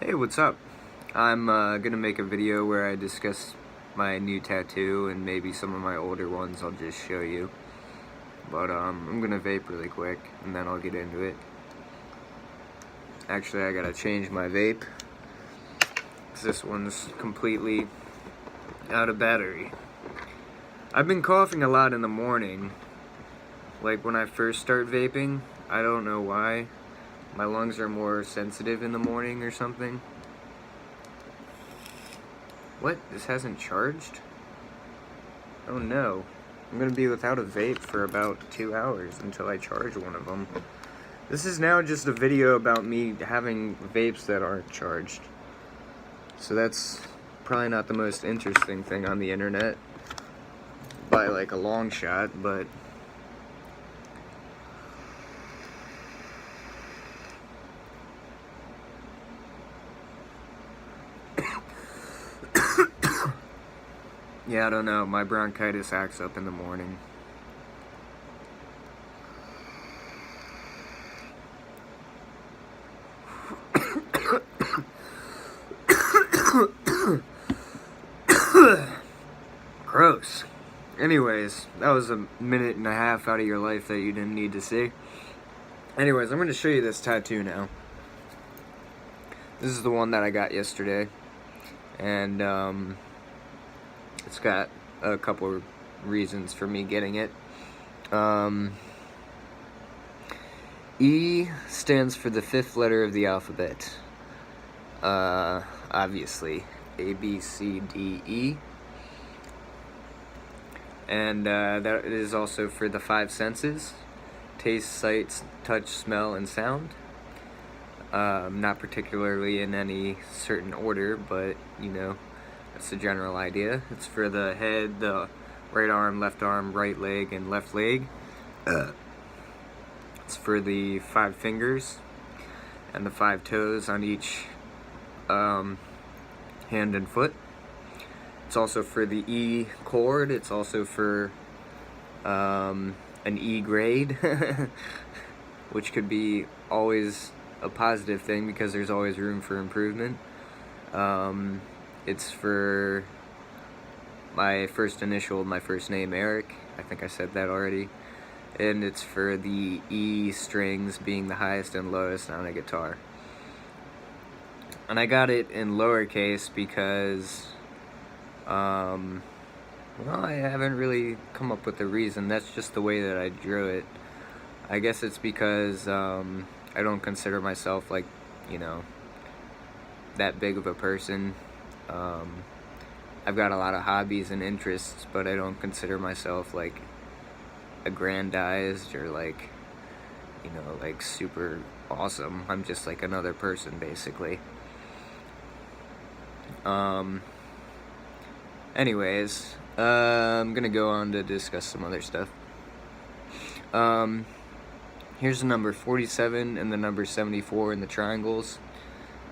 Hey, what's up? I'm gonna make a video where I discuss my new tattoo and maybe some of my older ones I'll just show you. But I'm gonna vape really quick and then I'll get into it. Actually, I gotta change my vape because this one's completely out of battery. I've been coughing a lot in the morning. Like when I first start vaping, I don't know why. My lungs are more sensitive in the morning or something. What? This hasn't charged? Oh no. I'm gonna be without a vape for about 2 hours until I charge one of them. This is now just a video about me having vapes that aren't charged. So that's probably not the most interesting thing on the internet by like a long shot, but yeah, I don't know. My bronchitis acts up in the morning. Gross. Anyways, that was a minute and a half out of your life that you didn't need to see. Anyways, I'm going to show you this tattoo now. This is the one that I got yesterday. And, it's got a couple of reasons for me getting it. E stands for the 5th letter of the alphabet. Obviously. A, B, C, D, E. And that is also for the 5 senses. Taste, sight, touch, smell, and sound. Not particularly in any certain order, but, you know, that's the general idea. It's for the head, the right arm, right leg, and left leg. It's for the 5 fingers and the 5 toes on each hand and foot. It's also for the E chord. It's also for an E grade, which could be always a positive thing because there's always room for improvement. It's for my first initial, my first name, Eric. I think I said that already. And it's for the E strings being the highest and lowest on a guitar. And I got it in lowercase because, well, I haven't really come up with a reason. That's just the way that I drew it. I guess it's because I don't consider myself, like, you know, that big of a person. I've got a lot of hobbies and interests, but I don't consider myself, like, aggrandized or, like, you know, like, super awesome. I'm just, like, another person, basically. Anyways, I'm gonna go on to discuss some other stuff. Here's the number 47 and the number 74 in the triangles.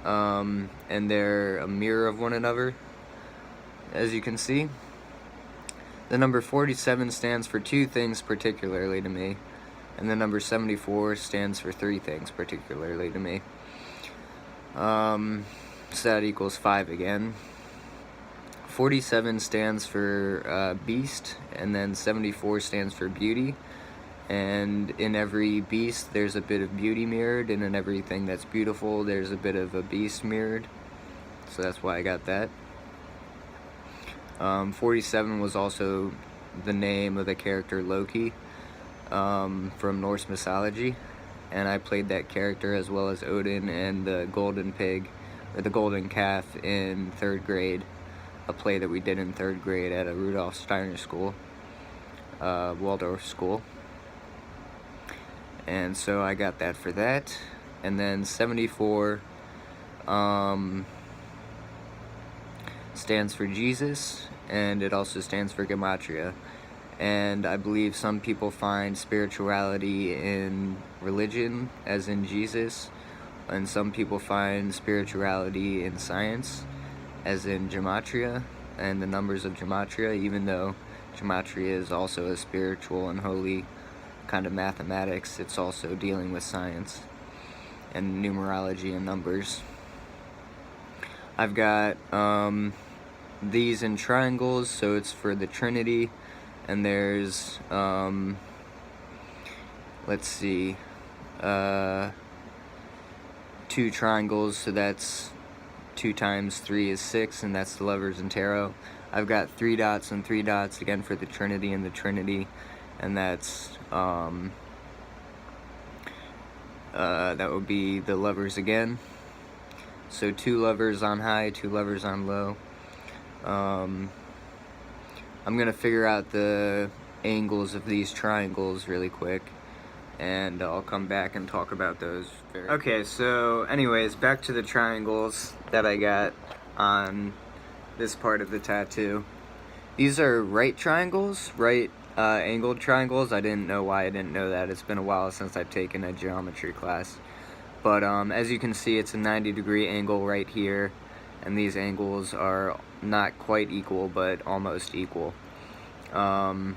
And they're a mirror of one another, as you can see. The number 47 stands for 2 things particularly to me, and the number 74 stands for 3 things particularly to me. So that equals 5 again. 47 stands for beast, and then 74 stands for beauty. And in every beast, there's a bit of beauty mirrored, and in everything that's beautiful, there's a bit of a beast mirrored. So that's why I got that. 47 was also the name of the character Loki from Norse mythology. And I played that character as well as Odin and the golden pig, or the golden calf, in 3rd grade. A play that we did in 3rd grade at a Rudolf Steiner school, Waldos school. And so I got that for that. And then 74 stands for Jesus, and it also stands for gematria. And I believe some people find spirituality in religion, as in Jesus, and some people find spirituality in science, as in gematria and the numbers of gematria, even though gematria is also a spiritual and holy kind of mathematics. It's also dealing with science and numerology and numbers. I've got these in triangles, so it's for the Trinity, and there's let's see, 2 triangles, so that's 2 times 3 is 6, and that's the lovers and tarot. I've got 3 dots and 3 dots again for the Trinity and the Trinity, and that's that would be the lovers again. So 2 lovers on high, 2 lovers on low. I'm gonna figure out the angles of these triangles really quick, and I'll come back and talk about those. Okay, so anyways, back to the triangles that I got on this part of the tattoo. These are right triangles, right angled triangles. I didn't know why I didn't know that. It's been a while since I've taken a geometry class. But as you can see, it's a 90-degree angle right here, and these angles are not quite equal, but almost equal. So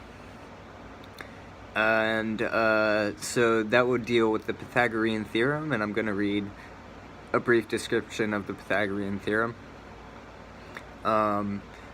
that would deal with the Pythagorean Theorem, and I'm going to read a brief description of the Pythagorean Theorem.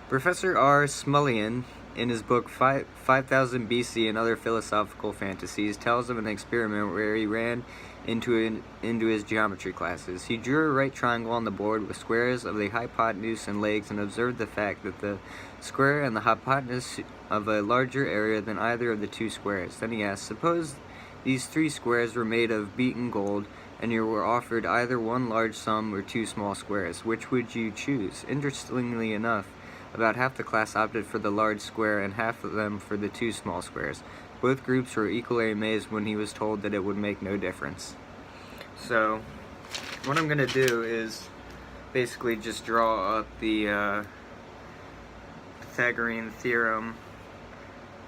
Professor R. Smullian, in his book 5000 BC and Other Philosophical Fantasies, tells of an experiment where he ran into his geometry classes. He drew a right triangle on the board with squares of the hypotenuse and legs, and observed the fact that the square and the hypotenuse of a larger area than either of the 2 squares. Then he asked, suppose these 3 squares were made of beaten gold, and you were offered either 1 large sum or 2 small squares. Which would you choose? Interestingly enough, about half the class opted for the large square and half of them for the 2 small squares. Both groups were equally amazed when he was told that it would make no difference. So, what I'm going to do is basically just draw up the Pythagorean Theorem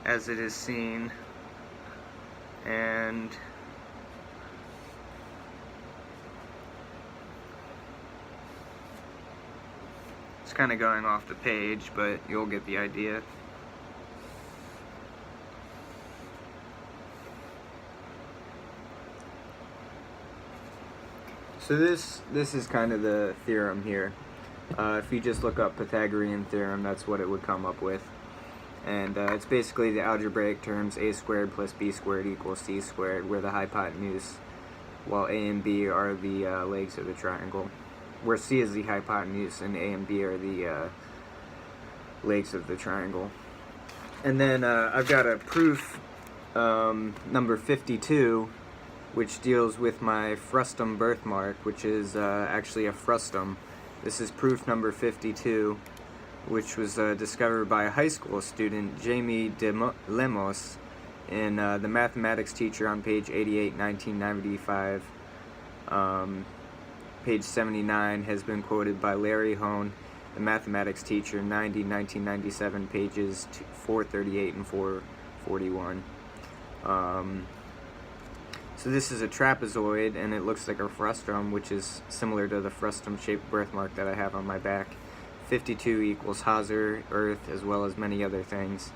as it is seen, and it's kind of going off the page, but you'll get the idea. So this is kind of the theorem here. If you just look up Pythagorean Theorem, that's what it would come up with. And it's basically the algebraic terms a squared plus b squared equals c squared, where the hypotenuse, while a and b are the legs of the triangle. Where c is the hypotenuse and a and b are the legs of the triangle. And then I've got a proof number 52, which deals with my frustum birthmark, which is actually a frustum. This is proof number 52, which was discovered by a high school student, Jamie de Lemos, in the mathematics teacher on page 88, 1995. Page 79 has been quoted by Larry Hone, the mathematics teacher, 90, 1997, pages 438 and 441. So this is a trapezoid, and it looks like a frustum, which is similar to the frustum-shaped birthmark that I have on my back. 52 equals Haaser, Earth, as well as many other things,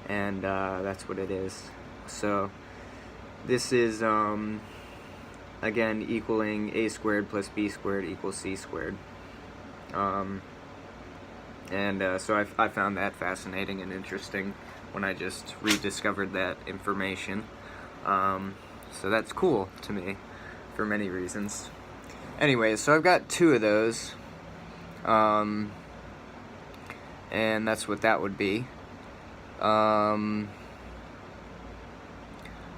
and that's what it is. So this is, again, equaling a squared plus b squared equals c squared. So I found that fascinating and interesting when I just rediscovered that information. So that's cool to me for many reasons. Anyways, so I've got 2 of those. And that's what that would be. Let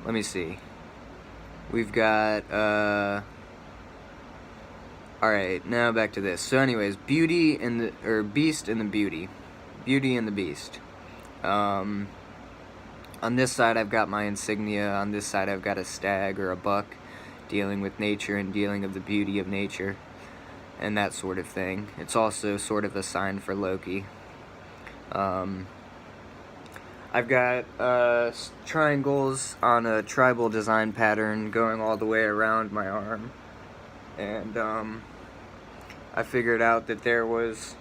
me see. We've got, alright, now back to this. So anyways, Beauty and the, or Beast and the Beauty. Beauty and the Beast. On this side I've got my insignia, on this side I've got a stag or a buck, dealing with nature and dealing of the beauty of nature, and that sort of thing. It's also sort of a sign for Loki. I've got triangles on a tribal design pattern going all the way around my arm, and I figured out that there was,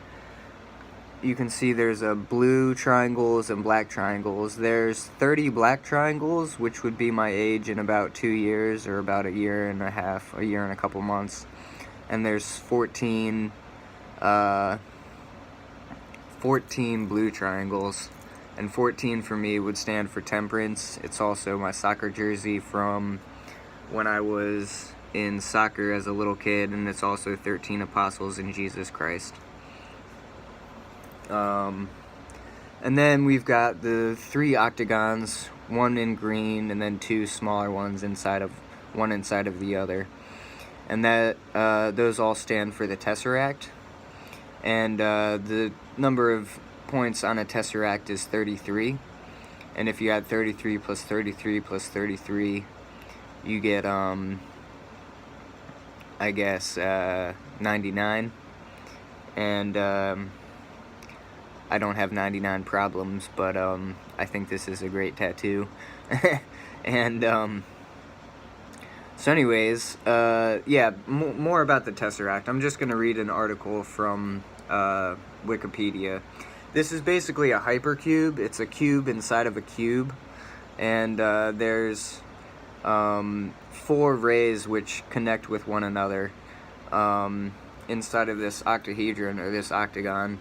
you can see there's a blue triangles and black triangles. There's 30 black triangles, which would be my age in about 2 years, or about a year and a half, a year and a couple months. And there's 14 14 blue triangles, and 14 for me would stand for temperance. It's also my soccer jersey from when I was in soccer as a little kid, and it's also 13 apostles in Jesus Christ. And then we've got the 3 octagons, one in green, and then 2 smaller ones inside of the other. And that those all stand for the Tesseract. And the number of points on a Tesseract is 33. And if you add 33 plus 33 plus 33, you get, I guess, 99. And I don't have 99 problems, but I think this is a great tattoo. And so anyways, yeah, more about the Tesseract. I'm just going to read an article from Wikipedia. This is basically a hypercube. It's a cube inside of a cube, and there's 4 rays which connect with one another inside of this octahedron, or this octagon,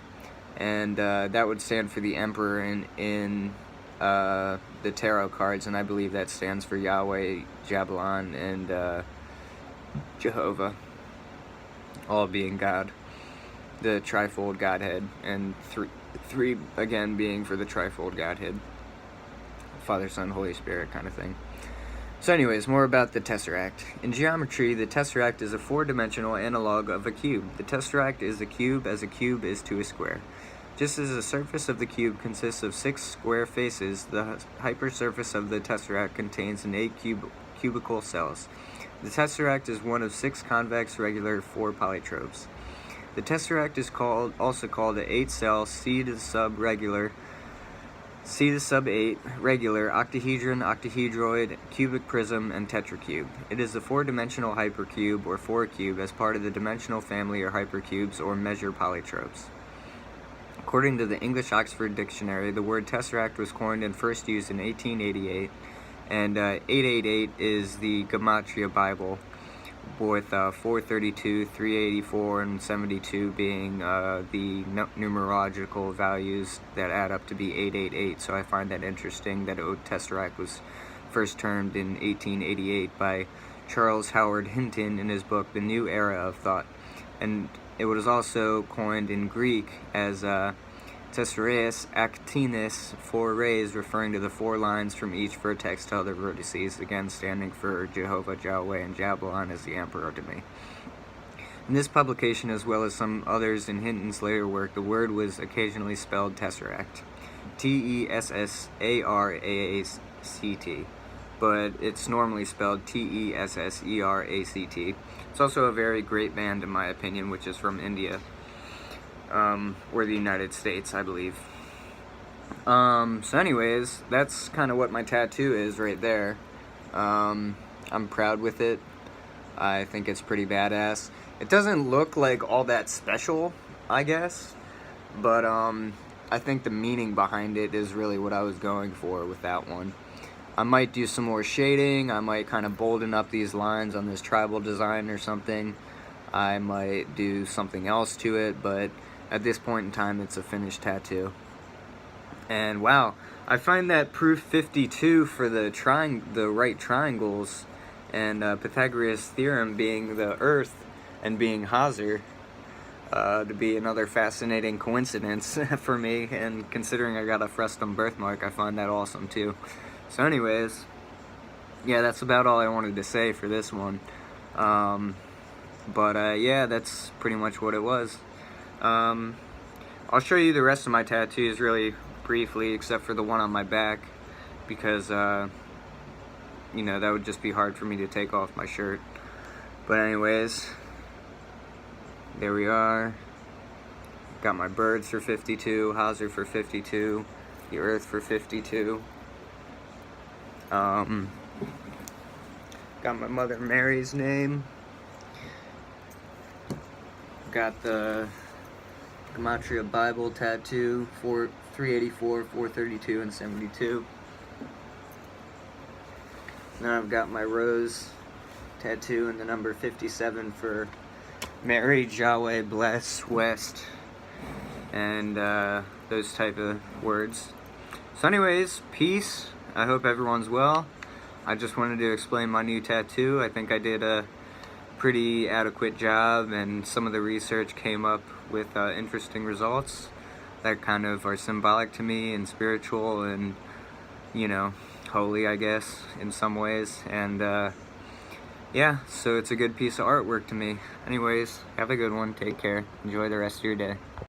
and that would stand for the Emperor in the tarot cards, and I believe that stands for Yahweh, Jabalon, and Jehovah, all being God, the trifold Godhead, and three again being for the trifold Godhead, Father, Son, Holy Spirit kind of thing. So anyways, more about the Tesseract. In geometry, the Tesseract is a 4-dimensional analog of a cube. The Tesseract is a cube as a cube is to a square. Just as the surface of the cube consists of 6 square faces, the hypersurface of the Tesseract contains an 8 cubical cells. The Tesseract is one of 6 convex, regular, 4 polytropes. The Tesseract is also called an 8-cell C to the sub 8 regular octahedron, octahedroid, cubic prism, and tetracube. It is a 4-dimensional hypercube or 4-cube as part of the dimensional family or hypercubes or measure polytropes. According to the English Oxford Dictionary, the word Tesseract was coined and first used in 1888, and 888 is the Gematria Bible, with 432, 384, and 72 being the numerological values that add up to be 888. So I find that interesting that Tesseract was first termed in 1888 by Charles Howard Hinton in his book The New Era of Thought. And it was also coined in Greek as Tesseract actinis, 4 rays, referring to the 4 lines from each vertex to other vertices, again standing for Jehovah, Yahweh, and Jabalon as the Emperor to me. In this publication, as well as some others in Hinton's later work, the word was occasionally spelled Tesseract, Tessaract, but it's normally spelled Tesseract. It's also a very great band, in my opinion, which is from India, or the United States, I believe. So anyways, that's kind of what my tattoo is right there. I'm proud with it. I think it's pretty badass. It doesn't look like all that special, I guess, but I think the meaning behind it is really what I was going for with that one. I might do some more shading. I might kind of bolden up these lines on this tribal design or something. I might do something else to it, but at this point in time, it's a finished tattoo. And wow, I find that proof 52 for the right triangles and Pythagorean Theorem being the Earth and being Haaser to be another fascinating coincidence for me. And considering I got a Frestum birthmark, I find that awesome too. So anyways, yeah, that's about all I wanted to say for this one. Yeah, that's pretty much what it was. I'll show you the rest of my tattoos really briefly, except for the one on my back, because, you know, that would just be hard for me to take off my shirt. But anyways, there we are. Got my birds for 52, Haaser for 52, the Earth for 52. Got my Mother Mary's name. Got the Gematria Bible tattoo for 384, 432, and 72. Then I've got my rose tattoo and the number 57 for Mary, Yahweh, bless, West, and those type of words. So anyways, peace. I hope everyone's well. I just wanted to explain my new tattoo. I think I did a pretty adequate job, and some of the research came up with interesting results that kind of are symbolic to me and spiritual and, you know, holy, I guess, in some ways. And yeah, so it's a good piece of artwork to me. Anyways, have a good one. Take care. Enjoy the rest of your day.